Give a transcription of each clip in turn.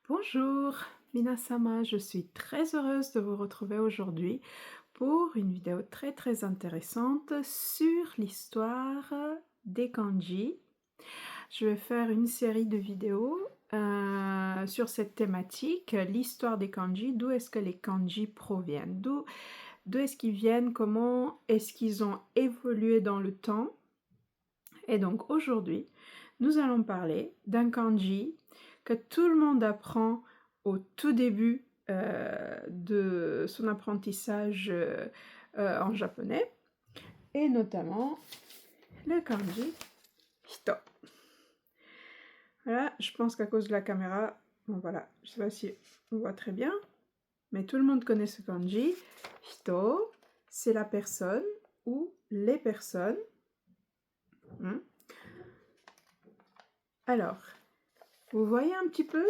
Bonjour, Minasama, je suis très heureuse de vous retrouver aujourd'hui pour une vidéo très intéressante sur l'histoire des kanji. Je vais faire une série de vidéos sur cette thématique, l'histoire des kanji, d'où est-ce que les kanji proviennent, d'où est-ce qu'ils viennent, comment est-ce qu'ils ont évolué dans le temps. Et donc aujourd'hui, nous allons parler d'un kanji que tout le monde apprend au tout début de son apprentissage en japonais, et notamment le kanji hito. Voilà, je pense qu'à cause de la caméra, bon voilà, je ne sais pas si on voit très bien, mais tout le monde connaît ce kanji. Hito, c'est la personne ou les personnes. Alors, vous voyez un petit peu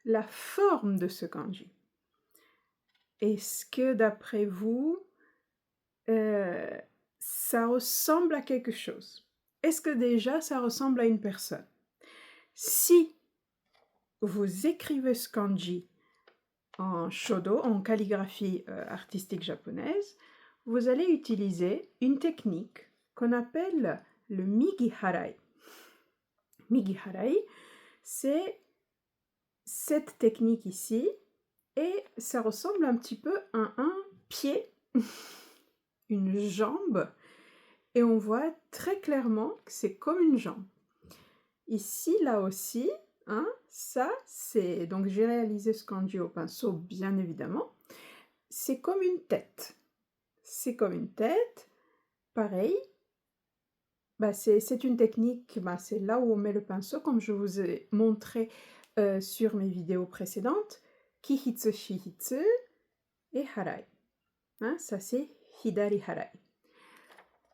la forme de ce kanji. Est-ce que d'après vous, ça ressemble à quelque chose? Est-ce que déjà ça ressemble à une personne? Si vous écrivez ce kanji en shodo, en calligraphie artistique japonaise, vous allez utiliser une technique qu'on appelle le migiharai. Migiharai, c'est cette technique ici, et ça ressemble un petit peu à un pied, une jambe, et on voit très clairement que c'est comme une jambe. Ici, là aussi, hein, ça c'est... Donc j'ai réalisé ce kanji au pinceau, bien évidemment. C'est comme une tête. C'est comme une tête, pareil. C'est une technique, c'est là où on met le pinceau, comme je vous ai montré sur mes vidéos précédentes. Kihitsu, shihitsu et harai. Hein, ça c'est hidari harai.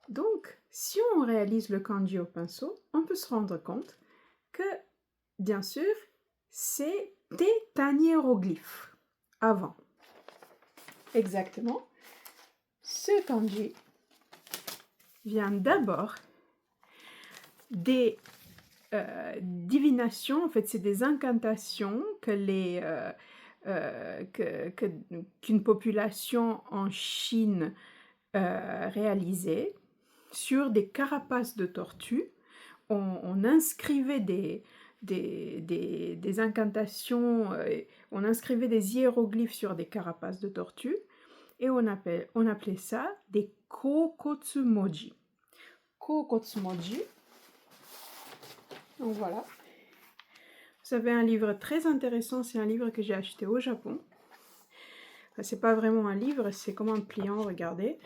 Donc, si on réalise le kanji au pinceau, on peut se rendre compte que, bien sûr, c'est un hiéroglyphe avant. Exactement. Ce kanji vient d'abord des divinations, en fait, c'est des incantations que qu'une population en Chine réalisait sur des carapaces de tortues. On inscrivait des incantations, on inscrivait des hiéroglyphes sur des carapaces de tortues, et on appelait ça des kokotsumoji. Kokotsumoji. Donc voilà. Vous avez un livre très intéressant, c'est un livre que j'ai acheté au Japon. Enfin, c'est pas vraiment un livre, c'est comme un pliant, regardez.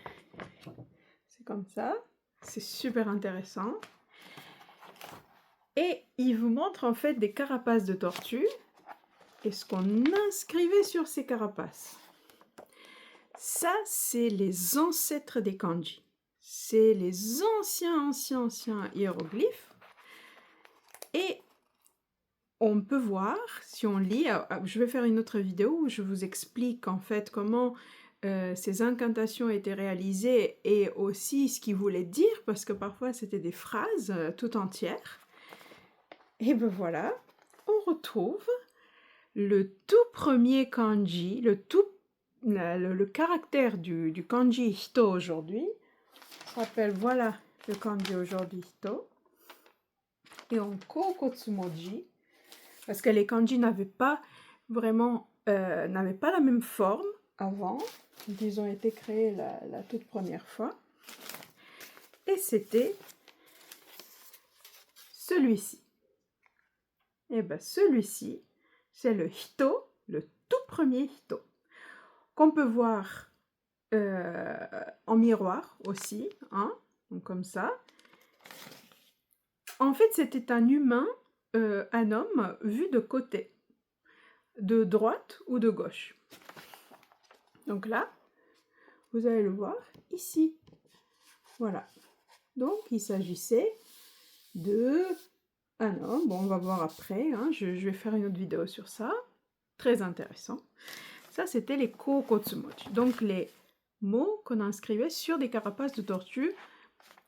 C'est comme ça. C'est super intéressant. Et il vous montre en fait des carapaces de tortues et ce qu'on inscrivait sur ces carapaces. Ça, c'est les ancêtres des kanji. C'est les anciens hiéroglyphes. Et on peut voir, si on lit, je vais faire une autre vidéo où je vous explique en fait comment ces incantations étaient réalisées et aussi ce qu'ils voulaient dire, parce que parfois c'était des phrases tout entières. Et ben voilà, on retrouve le tout premier kanji, le caractère du kanji hito aujourd'hui. On s'appelle, voilà, le kanji aujourd'hui hito. Et en kokotsumoji, parce que les kanji n'avaient pas vraiment, n'avaient pas la même forme avant. Ils ont été créés la toute première fois. Et c'était celui-ci. Et bien celui-ci, c'est le hito, le tout premier hito, qu'on peut voir en miroir aussi, hein, donc comme ça. En fait, c'était un humain, un homme, vu de côté, de droite ou de gauche. Donc là, vous allez le voir ici. Voilà. Donc, il s'agissait de un homme. Bon, on va voir après, hein, je vais faire une autre vidéo sur ça. Très intéressant. Ça, c'était les kokotsumoji. Donc, les mots qu'on inscrivait sur des carapaces de tortue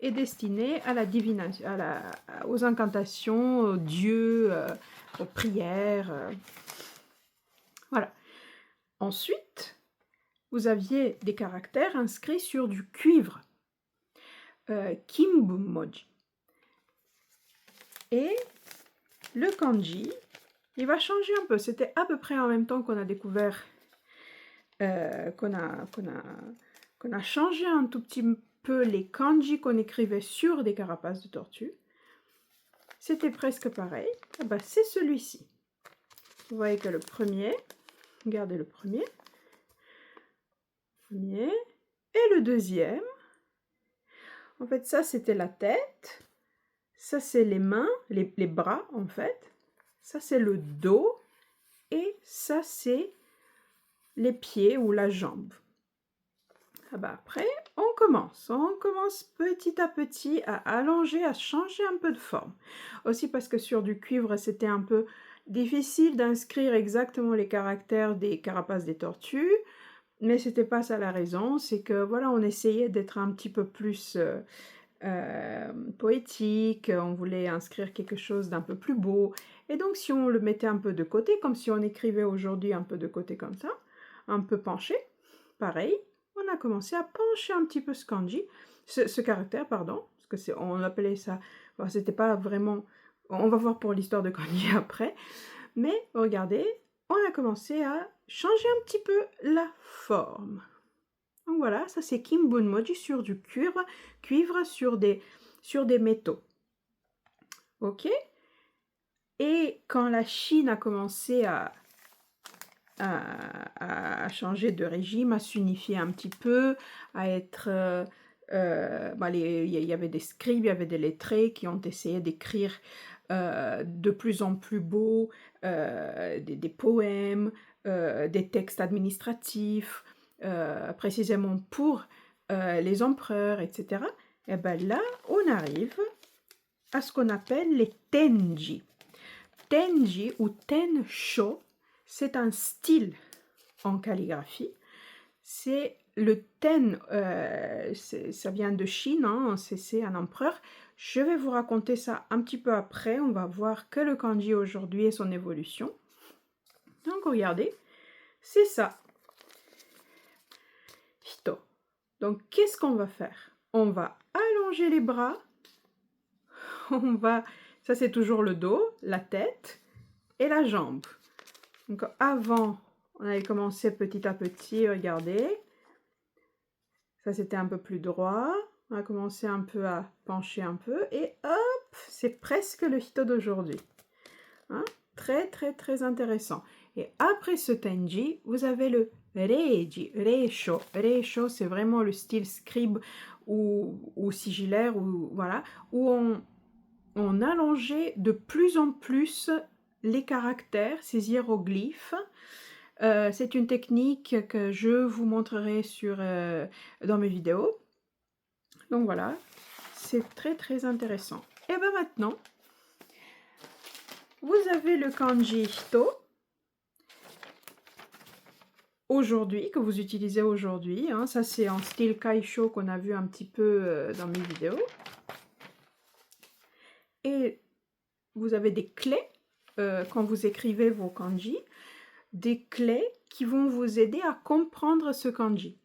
et destinés à la divination, aux incantations, aux dieux, aux prières. Voilà. Ensuite, vous aviez des caractères inscrits sur du cuivre, Kimbunmoji. Et le kanji, il va changer un peu. C'était à peu près en même temps qu'on a découvert, qu'on a changé un tout petit peu les kanji qu'on écrivait sur des carapaces de tortue. C'était presque pareil. Ah bah, c'est celui-ci. Vous voyez que le premier, regardez le premier, et le deuxième. En fait, ça c'était la tête, ça c'est les mains, les bras en fait, ça c'est le dos, et ça c'est les pieds ou la jambe. Ah bah après, on commence petit à petit à allonger, à changer un peu de forme. Aussi parce que sur du cuivre, c'était un peu difficile d'inscrire exactement les caractères des carapaces des tortues, mais c'était pas ça la raison, c'est que voilà, on essayait d'être un petit peu plus poétique, on voulait inscrire quelque chose d'un peu plus beau, et donc si on le mettait un peu de côté, comme si on écrivait aujourd'hui un peu de côté comme ça, un peu penché, pareil, on a commencé à pencher un petit peu ce kanji, ce caractère, pardon, parce que on appelait ça, bon, c'était pas vraiment, on va voir pour l'histoire de kanji après, mais regardez, on a commencé à changer un petit peu la forme. Donc voilà, ça c'est Kimbunmoji sur du cuivre sur des métaux. Ok? Et quand la Chine a commencé à changer de régime, à s'unifier un petit peu, à être... il y avait des scribes, il y avait des lettrés qui ont essayé d'écrire de plus en plus beau, des poèmes, des textes administratifs, précisément pour les empereurs, etc. Et bien là, on arrive à ce qu'on appelle les tenji. Tenji ou tensho, c'est un style en calligraphie. C'est le ten, ça vient de Chine, hein, c'est un empereur. Je vais vous raconter ça un petit peu après. On va voir que le kanji aujourd'hui et son évolution. Donc regardez, c'est ça. Hito. Donc qu'est-ce qu'on va faire? On va allonger les bras. Ça c'est toujours le dos, la tête et la jambe. Donc avant, on avait commencé petit à petit, regardez. Ça c'était un peu plus droit. On a commencé un peu à pencher un peu et hop, c'est presque le hito d'aujourd'hui. Hein? Très très très intéressant. Et après ce tenji, vous avez le reiji, reisho. Reisho, c'est vraiment le style scribe ou sigillaire, ou voilà, où on allongeait de plus en plus les caractères, ces hiéroglyphes. C'est une technique que je vous montrerai dans mes vidéos. Donc voilà, c'est très très intéressant. Et bien maintenant, vous avez le kanji hito aujourd'hui, que vous utilisez aujourd'hui. Hein. Ça c'est en style kaisho qu'on a vu un petit peu dans mes vidéos. Et vous avez des clés quand vous écrivez vos kanji, des clés qui vont vous aider à comprendre ce kanji.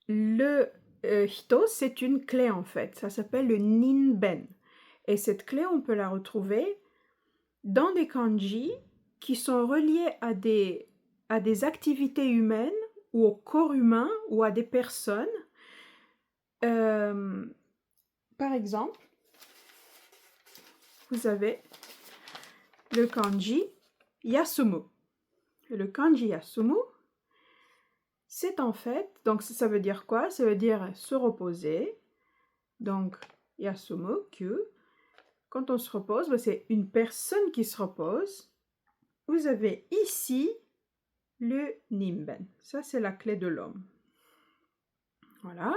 Le hito, c'est une clé en fait, ça s'appelle le ninben. Et cette clé, on peut la retrouver dans des kanji qui sont reliés à des activités humaines ou au corps humain ou à des personnes. Par exemple, vous avez le kanji yasumu. Le kanji yasumu, c'est en fait, donc ça veut dire quoi? Ça veut dire se reposer. Donc, yasumu, kyu. Quand on se repose, c'est une personne qui se repose. Vous avez ici le nimben. Ça, c'est la clé de l'homme. Voilà.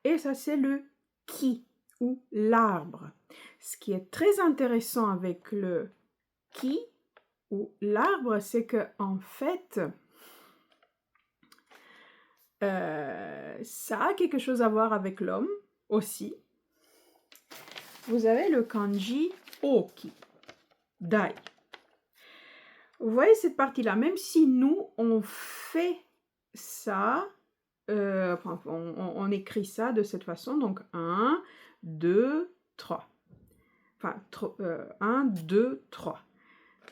Et ça, c'est le ki, ou l'arbre. Ce qui est très intéressant avec le ki, ou l'arbre, c'est que en fait, ça a quelque chose à voir avec l'homme aussi. Vous avez le kanji oki, dai. Vous voyez cette partie-là, même si nous, on fait ça, enfin, on écrit ça de cette façon, donc 1, 2, 3. Enfin, 1, 2, 3.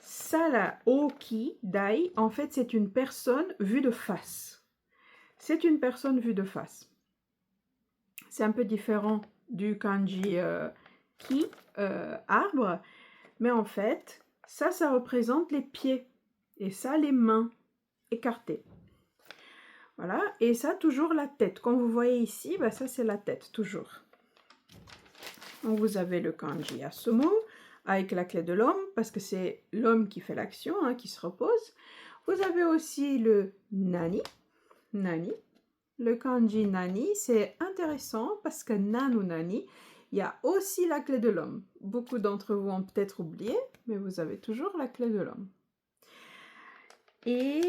Ça, là, Oki, Dai, en fait, c'est une personne vue de face. C'est une personne vue de face. C'est un peu différent du kanji Ki, arbre, mais en fait, ça représente les pieds, et ça, les mains écartées. Voilà, et ça, toujours la tête. Comme vous voyez ici, bah, ça, c'est la tête, toujours. Donc, vous avez le kanji Asumo, avec la clé de l'homme, parce que c'est l'homme qui fait l'action, hein, qui se repose. Vous avez aussi le Nani. Nani. Le kanji Nani, c'est intéressant, parce que Nan ou Nani, il y a aussi la clé de l'homme. Beaucoup d'entre vous ont peut-être oublié, mais vous avez toujours la clé de l'homme. Et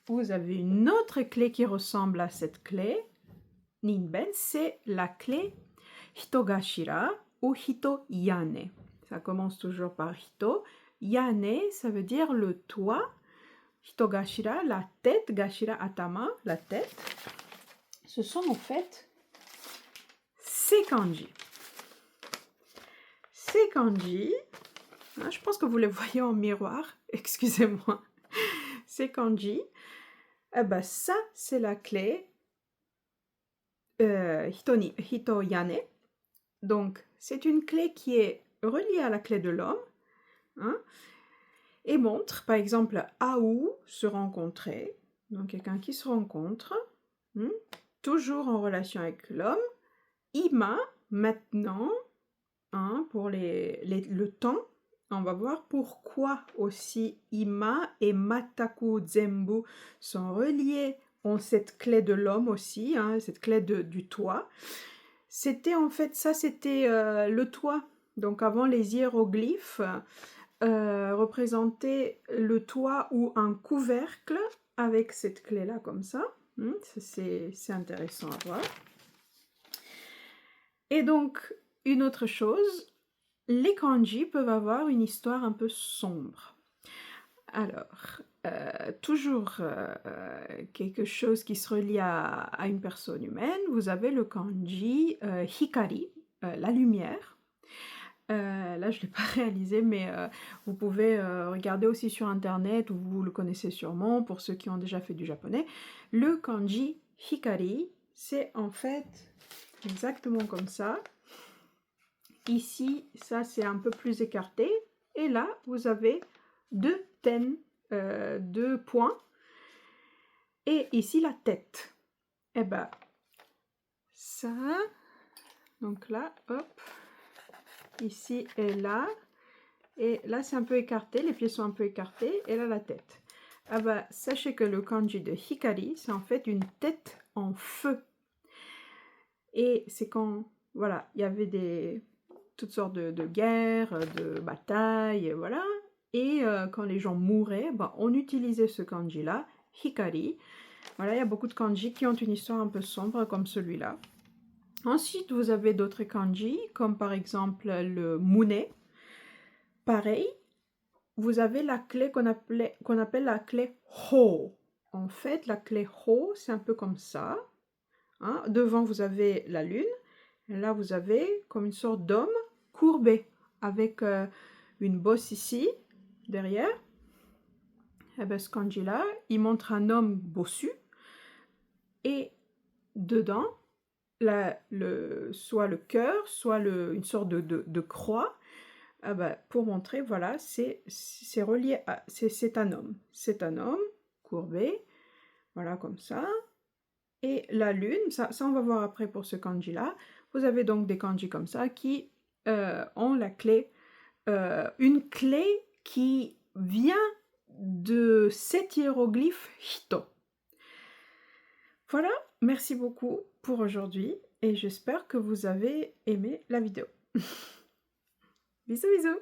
vous avez une autre clé qui ressemble à cette clé, Ninben, c'est la clé Hitogashira ou Hito-yane. Ça commence toujours par Hito. Yane, ça veut dire le toit. Hitogashira, la tête. Gashira atama, la tête. Ce sont en fait ces kanji. Ces kanji, hein, je pense que vous les voyez en miroir, excusez-moi. Ces kanji, eh ben ça, c'est la clé Hito-yane. Donc, c'est une clé qui est reliée à la clé de l'homme, hein, et montre, par exemple, Aou, se rencontrer, donc quelqu'un qui se rencontre, toujours en relation avec l'homme, Ima, maintenant, hein, pour le temps, on va voir pourquoi aussi Ima et Mataku Zenbu sont reliés, ont cette clé de l'homme aussi, hein, cette clé du toit. C'était en fait, ça c'était le toit. Donc avant les hiéroglyphes représentaient le toit ou un couvercle avec cette clé-là comme ça. C'est intéressant à voir. Et donc, une autre chose, les kanji peuvent avoir une histoire un peu sombre. Alors, toujours quelque chose qui se relie à une personne humaine, vous avez le kanji hikari, la lumière. Là, je ne l'ai pas réalisé, mais vous pouvez regarder aussi sur internet, ou vous le connaissez sûrement pour ceux qui ont déjà fait du japonais. Le kanji hikari, c'est en fait exactement comme ça. Ici, ça c'est un peu plus écarté. Et là, vous avez deux ten, deux points. Et ici, la tête. Et ben, ça. Donc là, hop. Ici et là. Et là, c'est un peu écarté. Les pieds sont un peu écartés. Et là, la tête. Ah ben, sachez que le kanji de Hikari, c'est en fait une tête en feu. Et c'est quand, voilà, il y avait toutes sortes de guerres, de batailles, voilà. Et quand les gens mouraient, ben, on utilisait ce kanji-là, Hikari. Voilà, il y a beaucoup de kanji qui ont une histoire un peu sombre comme celui-là. Ensuite, vous avez d'autres kanji, comme par exemple le Mune. Pareil, vous avez la clé qu'on appelle la clé Ho. En fait, la clé Ho, c'est un peu comme ça. Hein. Devant, vous avez la lune. Et là, vous avez comme une sorte d'homme courbé, avec une bosse ici, derrière. Et bien, ce kanji-là, il montre un homme bossu. Et dedans, soit le cœur, soit une sorte de croix. Ah ben, pour montrer, voilà, c'est relié à... C'est un homme. C'est un homme courbé. Voilà, comme ça. Et la lune, ça on va voir après pour ce kanji-là. Vous avez donc des kanji comme ça qui ont la clé, une clé qui vient de cet hiéroglyphe Hito. Voilà, merci beaucoup pour aujourd'hui et j'espère que vous avez aimé la vidéo. Bisous bisous.